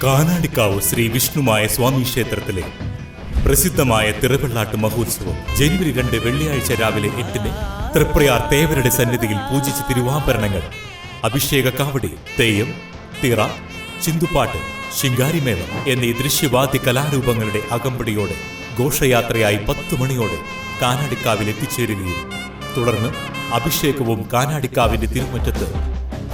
കാനാടിക്കാവ് ശ്രീ വിഷ്ണുമായ സ്വാമി ക്ഷേത്രത്തിലെ പ്രസിദ്ധമായ തിറവെള്ളാട്ട് മഹോത്സവം ജനുവരി 2 വെള്ളിയാഴ്ച രാവിലെ 8-ന് തൃപ്രയാർ തേവരുടെ സന്നിധിയിൽ പൂജിച്ച തിരുവാഭരണങ്ങൾ, അഭിഷേക കാവടി, തെയ്യം, തിറ, ചിന്തുപാട്ട്, ശിങ്കാരിമേളം എന്നീ ദൃശ്യവാദ്യ കലാരൂപങ്ങളുടെ അകമ്പടിയോടെ ഘോഷയാത്രയായി 10 മണിയോടെ കാനാടിക്കാവിൽ എത്തിച്ചേരുകയും തുടർന്ന് അഭിഷേകവും കാനാടിക്കാവിന്റെ തിരുമുറ്റത്ത്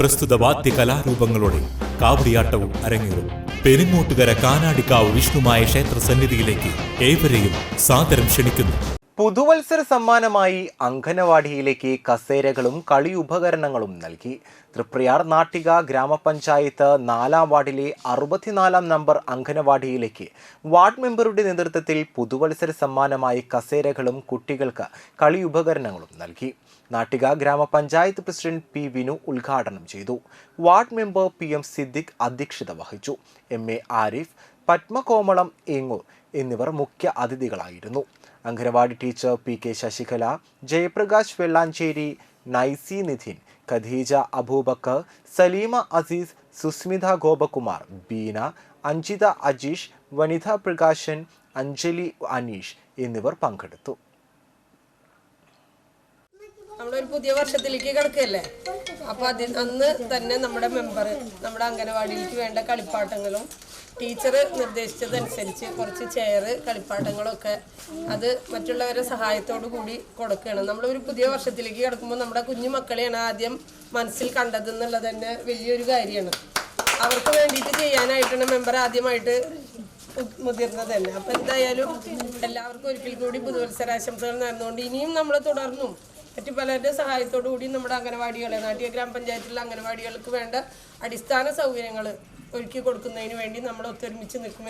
പ്രസ്തുത വാദ്യ കലാരൂപങ്ങളോടെ കാവടിയാട്ടവും അരങ്ങേറും. പെരിങ്ങോട്ടുകര കാനാടിക്കാവ് വിഷ്ണുമായ ക്ഷേത്ര സന്നിധിയിലേക്ക് ഏവരെയും സാദരം ക്ഷണിക്കുന്നു. പുതുവത്സര സമ്മാനമായി അംഗനവാടിയിലേക്ക് കസേരകളും കളി ഉപകരണങ്ങളും നൽകി. തൃപ്രയാർ നാട്ടിക ഗ്രാമപഞ്ചായത്ത് 4-ാം വാർഡിലെ 64-ാം നമ്പർ അംഗനവാടിയിലേക്ക് വാർഡ് മെമ്പറുടെ നേതൃത്വത്തിൽ പുതുവത്സര സമ്മാനമായി കസേരകളും കുട്ടികൾക്ക് കളി ഉപകരണങ്ങളും നൽകി. നാട്ടിക ഗ്രാമപഞ്ചായത്ത് പ്രസിഡന്റ് പി വിനു ഉദ്ഘാടനം ചെയ്തു. വാർഡ് മെമ്പർ PM സിദ്ദിഖ് അധ്യക്ഷത വഹിച്ചു. MA ആരിഫ്, പത്മകോമളം ഏങ്ങൂർ എന്നിവർ മുഖ്യ അതിഥികളായിരുന്നു. അംഗനവാടി ടീച്ചർ PK ശശികല, ജയപ്രകാശ് വെള്ളാഞ്ചേരി, നൈസി നിധിൻ, ഖദീജ അബൂബക്കർ, സലീമ അസീസ്, സുസ്മിത ഗോപകുമാർ, ബീന, അഞ്ജിത അജീഷ്, വനിത പ്രകാശൻ, അഞ്ജലി അനീഷ് എന്നിവർ പങ്കെടുത്തു. നമ്മളൊരു പുതിയ വർഷത്തിലേക്ക് കിടക്കുകയല്ലേ, അപ്പോൾ അന്ന് തന്നെ നമ്മുടെ മെമ്പർ നമ്മുടെ അംഗനവാടിയിലേക്ക് വേണ്ട കളിപ്പാട്ടങ്ങളും ടീച്ചർ നിർദ്ദേശിച്ചതനുസരിച്ച് കുറച്ച് ചെയർ, കളിപ്പാട്ടങ്ങളൊക്കെ അത് മറ്റുള്ളവരുടെ സഹായത്തോടു കൂടി കൊടുക്കുകയാണ്. നമ്മളൊരു പുതിയ വർഷത്തിലേക്ക് കിടക്കുമ്പോൾ നമ്മുടെ കുഞ്ഞു മക്കളെയാണ് ആദ്യം മനസ്സിൽ കണ്ടത് എന്നുള്ളത് തന്നെ വലിയൊരു കാര്യമാണ്. അവർക്ക് വേണ്ടിയിട്ട് ചെയ്യാനായിട്ടാണ് മെമ്പർ ആദ്യമായിട്ട് മുതിർന്നത് തന്നെ. അപ്പോൾ എന്തായാലും എല്ലാവർക്കും ഒരിക്കൽ കൂടി പുതുവത്സരാശംസകൾ നേർന്നുകൊണ്ട് ഇനിയും നമ്മൾ തുടർന്നും മറ്റു പലരുടെ സഹായത്തോടു കൂടി നമ്മുടെ അംഗനവാടികളെ, നാട്ടിക ഗ്രാമപഞ്ചായത്തിലെ അംഗനവാടികൾക്ക് വേണ്ട അടിസ്ഥാന സൗകര്യങ്ങൾ ഒരുക്കി കൊടുക്കുന്നതിന് വേണ്ടി നമ്മൾ ഒത്തൊരുമിച്ച് നിൽക്കും.